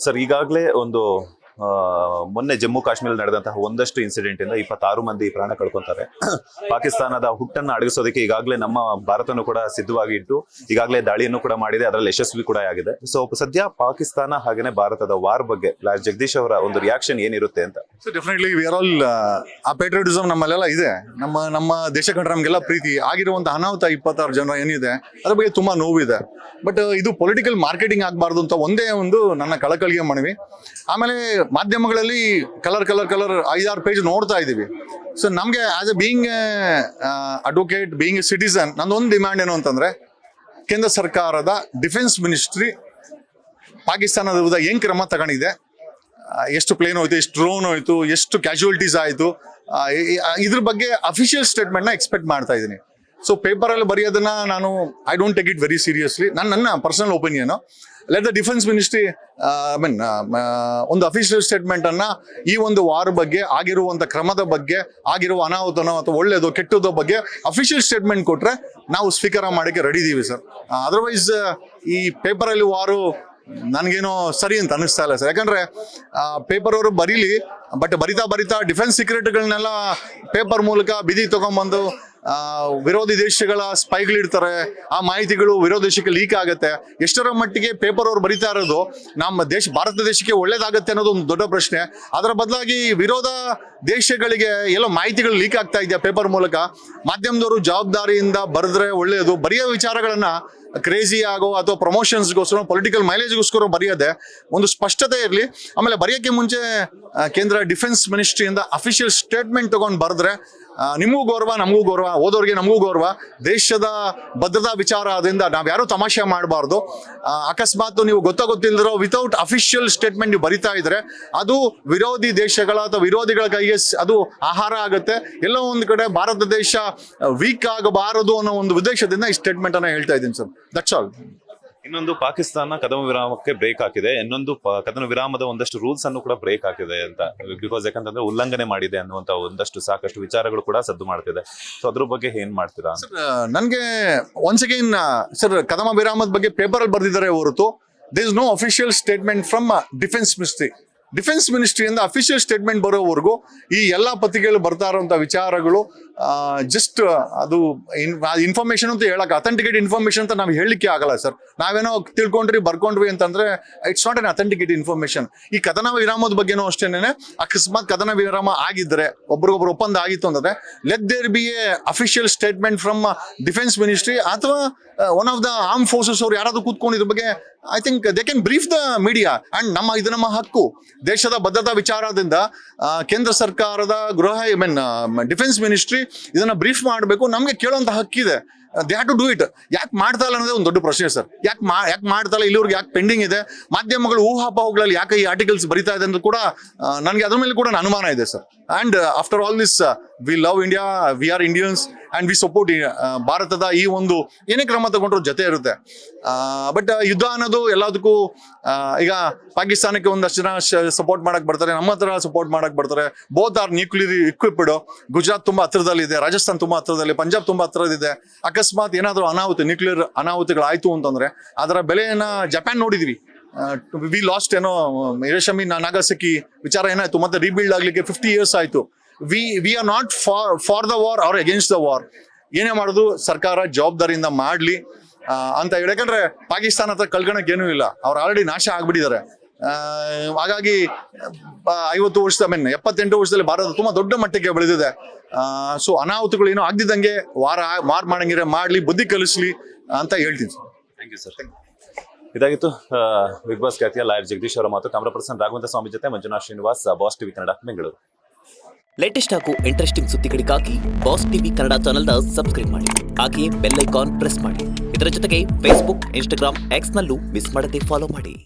Sir, ಈಗಾಗಲೇ ಒಂದು ಮೊನ್ನೆ ಜಮ್ಮು ಕಾಶ್ಮೀರದಲ್ಲಿ ನಡೆದಂತಹ ಒಂದಷ್ಟು ಇನ್ಸಿಡೆಂಟ್ ಇಂದ 26 ಮಂದಿ ಪ್ರಾಣ ಕಳ್ಕೊಂತಾರೆ. ಪಾಕಿಸ್ತಾನದ ಹುಟ್ಟನ್ನು ಅಡಗಿಸೋದಕ್ಕೆ ಈಗಾಗಲೇ ನಮ್ಮ ಭಾರತನು ಕೂಡ ಸಿದ್ಧವಾಗಿ ಇಟ್ಟು ಈಗಾಗಲೇ ದಾಳಿಯನ್ನು ಕೂಡ ಮಾಡಿದೆ, ಅದರಲ್ಲಿ ಯಶಸ್ವಿ ಕೂಡ ಆಗಿದೆ. ಸೊ ಸದ್ಯ ಪಾಕಿಸ್ತಾನ ಹಾಗೇನೆ ಭಾರತದ ವಾರ್ ಬಗ್ಗೆ ಜಗದೀಶ್ ಅವರ ಒಂದು ರಿಯಾಕ್ಷನ್ ಏನಿರುತ್ತೆ ಅಂತ? So definitely we are all ಆ ಪೇಟ್ರಿಯಟಿಸಮ್ ನಮ್ಮಲ್ಲೆಲ್ಲ ಇದೆ. ನಮ್ಮ ದೇಶ ಕಂಡ್ರೆ ನಮಗೆಲ್ಲ ಪ್ರೀತಿ ಆಗಿರುವಂತಹ ಅನಾಹುತ 26 ಜನ ಏನಿದೆ ಅದ್ರ ಬಗ್ಗೆ ತುಂಬಾ ನೋವಿದೆ. ಬಟ್ ಇದು ಪೊಲಿಟಿಕಲ್ ಮಾರ್ಕೆಟಿಂಗ್ ಆಗಬಾರ್ದು ಅಂತ ಒಂದೇ ಒಂದು ನನ್ನ ಕಳಕಳಿಗೆ ಮನವಿ. ಆಮೇಲೆ ಮಾಧ್ಯಮಗಳಲ್ಲಿ ಕಲರ್ 5-6 ಪೇಜ್ ನೋಡ್ತಾ ಇದ್ದೀವಿ. ಸೊ ನಮಗೆ as A being advocate, being A citizen, ನಂದೊಂದು ಡಿಮ್ಯಾಂಡ್ ಏನು ಅಂತಂದ್ರೆ, ಕೇಂದ್ರ ಸರ್ಕಾರದ ಡಿಫೆನ್ಸ್ ಮಿನಿಸ್ಟ್ರಿ ಪಾಕಿಸ್ತಾನದ ವಿರುದ್ಧ ಏನ್ ಕ್ರಮ ತಗೊಂಡಿದೆ, ಎಷ್ಟು ಪ್ಲೇನ್ ಹೋಯ್ತು, ಎಷ್ಟು ಡ್ರೋನ್ ಹೋಯ್ತು, ಎಷ್ಟು ಕ್ಯಾಶುಯಾಲಿಟೀಸ್ ಆಯಿತು, ಇದ್ರ ಬಗ್ಗೆ ಅಫಿಷಿಯಲ್ ಸ್ಟೇಟ್ಮೆಂಟ್ನ ಎಕ್ಸ್ಪೆಕ್ಟ್ ಮಾಡ್ತಾ ಇದ್ದೀನಿ. ಸೊ ಪೇಪರಲ್ಲಿ ಬರೆಯೋದನ್ನ ನಾನು I don't take it very seriously. ನನ್ನ personal opinion, let the defence ministry ಒಂದು ಅಫಿಷಿಯಲ್ ಸ್ಟೇಟ್ಮೆಂಟ್ ಅನ್ನ ಈ ಒಂದು ವಾರ್ ಬಗ್ಗೆ, ಆಗಿರುವಂತ ಕ್ರಮದ ಬಗ್ಗೆ, ಆಗಿರುವ ಅನಾಹುತನೋ ಅಥವಾ ಒಳ್ಳೇದು ಕೆಟ್ಟದ ಬಗ್ಗೆ ಅಫಿಷಿಯಲ್ ಸ್ಟೇಟ್ಮೆಂಟ್ ಕೊಟ್ರೆ ನಾವು ಸ್ವೀಕಾರ ಮಾಡೋಕ್ಕೆ ರೆಡಿ ಇದೀವಿ ಸರ್. ಅದರ್ವೈಸ್ ಈ ಪೇಪರಲ್ಲಿ ವಾರು ನನಗೇನೋ ಸರಿ ಅಂತ ಅನಿಸ್ತಾ ಇಲ್ಲ ಸರ್. ಯಾಕಂದ್ರೆ ಪೇಪರ್ ಅವರು ಬರೀಲಿ, ಬಟ್ ಬರಿತಾ ಡಿಫೆನ್ಸ್ ಸೀಕ್ರೆಟ್ಗಳನ್ನೆಲ್ಲ ಪೇಪರ್ ಮೂಲಕ ಬಿದಿ ತಗೊಂಡ್ಬಂದು ವಿರೋಧಿ ದೇಶಗಳ ಸ್ಪೈಗಳಿಡ್ತಾರೆ. ಆ ಮಾಹಿತಿಗಳು ವಿರೋಧ ದೇಶಕ್ಕೆ ಲೀಕ್ ಆಗುತ್ತೆ. ಎಷ್ಟರ ಮಟ್ಟಿಗೆ ಪೇಪರ್ ಅವರು ಬರಿತಾ ಇರೋದು ನಮ್ಮ ಭಾರತ ದೇಶಕ್ಕೆ ಒಳ್ಳೇದಾಗತ್ತೆ ಅನ್ನೋದು ಒಂದು ದೊಡ್ಡ ಪ್ರಶ್ನೆ. ಅದರ ಬದಲಾಗಿ ವಿರೋಧ ದೇಶಗಳಿಗೆ ಎಲ್ಲೋ ಮಾಹಿತಿಗಳು ಲೀಕ್ ಆಗ್ತಾ ಇದೆಯಾ ಪೇಪರ್ ಮೂಲಕ. ಮಾಧ್ಯಮದವರು ಜವಾಬ್ದಾರಿಯಿಂದ ಬರೆದ್ರೆ ಒಳ್ಳೆಯದು. ಬರೆಯೋ ವಿಚಾರಗಳನ್ನ ಕ್ರೇಜಿ ಆಗೋ ಅಥವಾ ಪ್ರಮೋಷನ್ಸ್ಗೋಸ್ಕರ, ಪೊಲಿಟಿಕಲ್ ಮೈಲೇಜ್ಗೋಸ್ಕರ ಬರೆಯೋದೆ ಒಂದು ಸ್ಪಷ್ಟತೆ ಇರಲಿ. ಆಮೇಲೆ ಬರೆಯೋಕ್ಕೆ ಮುಂಚೆ ಕೇಂದ್ರ ಡಿಫೆನ್ಸ್ ಮಿನಿಸ್ಟ್ರಿಯಿಂದ ಅಫಿಷಿಯಲ್ ಸ್ಟೇಟ್ಮೆಂಟ್ ತಗೊಂಡು ಬರೆದ್ರೆ ನಿಮಗೂ ಗೌರವ, ನಮಗೂ ಗೌರವ, ಓದೋರಿಗೆ ನಮಗೂ ಗೌರವ. ದೇಶದ ಭದ್ರತಾ ವಿಚಾರ, ಅದರಿಂದ ನಾವ್ಯಾರು ತಮಾಷೆ ಮಾಡಬಾರ್ದು. ಅಕಸ್ಮಾತ್ ನೀವು ಗೊತ್ತಿಲ್ದಿರೋ ವಿತೌಟ್ ಅಫಿಷಿಯಲ್ ಸ್ಟೇಟ್ಮೆಂಟ್ ನೀವು ಬರಿತಾ ಇದ್ರೆ ಅದು ವಿರೋಧಿ ದೇಶಗಳ ಅಥವಾ ವಿರೋಧಿಗಳ ಕೈಗೆ ಅದು ಆಹಾರ ಆಗುತ್ತೆ. ಎಲ್ಲೋ ಒಂದು ಕಡೆ ಭಾರತ ದೇಶ ವೀಕ್ ಆಗಬಾರದು ಅನ್ನೋ ಒಂದು ಉದ್ದೇಶದಿಂದ ಈ ಸ್ಟೇಟ್ಮೆಂಟ್ ಅನ್ನ ಹೇಳ್ತಾ ಇದ್ದೀನಿ ಸರ್. That's all. ಇನ್ನೊಂದು, ಪಾಕಿಸ್ತಾನ ಕದನ ವಿರಾಮಕ್ಕೆ ಬ್ರೇಕ್ ಹಾಕಿದೆ, ಇನ್ನೊಂದು ಕದನ ವಿರಾಮದ ಒಂದಷ್ಟು ರೂಲ್ಸ್ ಅನ್ನು ಕೂಡ ಬ್ರೇಕ್ ಹಾಕಿದೆ ಅಂತ. ಬಿಕಾಸ್ ಯಾಕಂತಂದ್ರೆ ಉಲ್ಲಂಘನೆ ಮಾಡಿದೆ ಅನ್ನುವಂತ ಒಂದಷ್ಟು ಸಾಕಷ್ಟು ವಿಚಾರಗಳು ಕೂಡ ಸದ್ದು ಮಾಡ್ತಿದೆ. ಸೊ ಅದ್ರ ಬಗ್ಗೆ ಏನ್ ಮಾಡ್ತೀರಾ? ನನ್ಗೆ ಒನ್ಸ್ ಅಗೈನ್ ಸರ್, ಕದನ ವಿರಾಮದ ಬಗ್ಗೆ ಪೇಪರ್ ಅಲ್ಲಿ ಬರ್ದಿದ್ದಾರೆ ಹೊರತು there is no official statement from defence ministry. Defence ಮಿನಿಸ್ಟ್ರಿಯಿಂದ ಅಫಿಷಿಯಲ್ ಸ್ಟೇಟ್ಮೆಂಟ್ ಬರೋವರೆಗೂ ಈ ಎಲ್ಲಾ ಪತ್ರಿಕೆಗಳು ಬರ್ತಾ ಇರುವಂತಹ ವಿಚಾರಗಳು ಜಸ್ಟ್ ಅದು ಇನ್ಫಾರ್ಮೇಶನ್ ಅಂತ ಹೇಳಕ್, ಅಥೆಂಟಿಕೇಟ್ ಇನ್ಫಾರ್ಮೇಶನ್ ಅಂತ ನಾವು ಹೇಳಲಿಕ್ಕೆ ಆಗಲ್ಲ ಸರ್. ನಾವೇನೋ ಬರ್ಕೊಂಡ್ವಿ ಅಂತಂದ್ರೆ it's not an authenticate information. ಈ ಕದನ ವಿರಾಮದ ಬಗ್ಗೆನೂ ಅಷ್ಟೇನೆ, ಅಕಸ್ಮಾತ್ ಕದನ ವಿರಾಮ ಆಗಿದ್ರೆ, ಒಬ್ರಿಗೊಬ್ರು ಒಪ್ಪಂದ ಆಗಿತ್ತು ಅಂತಂದ್ರೆ, let there be a official statement from defence ministry ಅಥವಾ one of the arm forces ಅವ್ರು ಯಾರಾದ್ರೂ ಕೂತ್ಕೊಂಡು ಇದ್ರ ಬಗ್ಗೆ I think they can brief the media. And ಇದು ನಮ್ಮ ಹಕ್ಕು. ದೇಶದ ಭದ್ರತಾ ವಿಚಾರದಿಂದ ಕೇಂದ್ರ ಸರ್ಕಾರದ ಡಿಫೆನ್ಸ್ ಮಿನಿಸ್ಟ್ರಿ ಇದನ್ನ ಬ್ರೀಫ್ ಮಾಡಬೇಕು. ನಮ್ಗೆ ಕೇಳುವಂತ ಹಕ್ಕಿದೆ. They have to do it. ಯಾಕೆ ಮಾಡ್ತಾ ಇಲ್ಲ ಅನ್ನೋದೇ ಒಂದು ದೊಡ್ಡ ಪ್ರಶ್ನೆ ಸರ್. ಯಾಕೆ ಮಾಡ್ತಾ ಇಲ್ಲ, ಇಲ್ಲಿವರೆಗೆ ಯಾಕೆ ಪೆಂಡಿಂಗ್ ಇದೆ? ಮಾಧ್ಯಮಗಳು ಊಹಾಪೋಹಗಳಲ್ಲಿ ಯಾಕೆ ಈ ಆರ್ಟಿಕಲ್ಸ್ ಬರಿತಾ ಇದೆ ಅಂತ ಕೂಡ ನನಗೆ ಅದ್ರ ಮೇಲೆ ಕೂಡ ಅನುಮಾನ ಇದೆ sir. And after all this we love India, we are Indians and we support ಭಾರತದ ಈ ಒಂದು ಏನೇ ಕ್ರಮ ತಗೊಂಡ್ರು ಜೊತೆ ಇರುತ್ತೆ. ಬಟ್ ಯುದ್ಧ ಅನ್ನೋದು ಎಲ್ಲದಕ್ಕೂ ಈಗ ಪಾಕಿಸ್ತಾನಕ್ಕೆ ಒಂದಷ್ಟು ಜನ ಸಪೋರ್ಟ್ ಮಾಡಕ್ ಬರ್ತಾರೆ, ನಮ್ಮ ಹತ್ರ ಸಪೋರ್ಟ್ ಮಾಡಕ್ ಬರ್ತಾರೆ. Both are nuclear equipped. Gujarat ತುಂಬಾ ಹತ್ರದಲ್ಲಿದೆ, ರಾಜಸ್ಥಾನ್ ತುಂಬಾ ಹತ್ರದಲ್ಲಿ, ಪಂಜಾಬ್ ತುಂಬಾ ಹತ್ರದಿದೆ. ಅಕಸ್ಮಾತ್ ಏನಾದ್ರು ನ್ಯೂಕ್ಲಿಯರ್ ಅನಾಹುತಗಳಾಯ್ತು ಅಂತಂದ್ರೆ ಅದರ ಬೆಲೆಯನ್ನ ಜಪಾನ್ ನೋಡಿದ್ವಿ. ವಿ ಲಾಸ್ಟ್ ಏನೋ ಹಿರೋಶಿಮಾ ನಾಗಸಾಕಿ ವಿಚಾರ ಏನಾಯ್ತು, ಮತ್ತೆ ರೀಬಿಲ್ಡ್ ಆಗ್ಲಿಕ್ಕೆ 50 years ಆಯ್ತು. We are not for the war or against the war. ಏನೇ ಮಾಡೋದು ಸರ್ಕಾರ ಜವಾಬ್ದಾರಿಯಿಂದ ಮಾಡ್ಲಿ ಅಂತ ಹೇಳಿ. ಯಾಕಂದ್ರೆ ಪಾಕಿಸ್ತಾನ ಹತ್ರ ಕಳ್ಕೊಳಕ್ ಏನೂ ಇಲ್ಲ, ಅವ್ರು ಆಲ್ರೆಡಿ ನಾಶ ಆಗ್ಬಿಟ್ಟಿದ್ದಾರೆ. ಹಾಗಾಗಿ 50 ವರ್ಷದ 78 ವರ್ಷದಲ್ಲಿ ಭಾರತ ತುಂಬಾ ದೊಡ್ಡ ಮಟ್ಟಕ್ಕೆ ಬೆಳೆದಿದೆ. ಸೊ ಅನಾಹುತಗಳು ಏನೋ ಆಗ್ದಿದ್ದಂಗೆ ವಾರ್ ಮಾಡಂಗಿದ್ರೆ ಮಾಡ್ಲಿ, ಬುದ್ಧಿ ಕಲಿಸ್ಲಿ ಅಂತ ಹೇಳ್ತೀನಿ ಸರ್. Thank you sir. ಇದಾಗಿತ್ತು ಬಿಗ್ ಬಾಸ್ ಖ್ಯಾತಿಯ ಲಾಯರ್ ಜಗದೀಶ್ ಅವರ ಮಾತು. ಕ್ಯಾಮರಾ ಪರ್ಸನ್ ರಾಘವೇಂದ್ರ ಸ್ವಾಮಿ ಜೊತೆ Manjunath Srinivas, boss TV Kannada, Bengaluru. Latest ಹಾಗೂ ಇಂಟ್ರೆಸ್ಟಿಂಗ್ ಸುದ್ದಿಗಳಿಗಾಗಿ ಬಾಸ್ ಟಿವಿ ಕನ್ನಡ ಚಾನೆಲ್ನ ಸಬ್ಸ್ಕ್ರೈಬ್ ಮಾಡಿ. ಹಾಗೆಯೇ ಬೆಲ್ ಐಕಾನ್ ಪ್ರೆಸ್ ಮಾಡಿ. ಇದರ ಜೊತೆಗೆ ಫೇಸ್ಬುಕ್, ಇನ್ಸ್ಟಾಗ್ರಾಮ್, ಎಕ್ಸ್ ನಲ್ಲೂ ಮಿಸ್ ಮಾಡದೆ ಫಾಲೋ ಮಾಡಿ.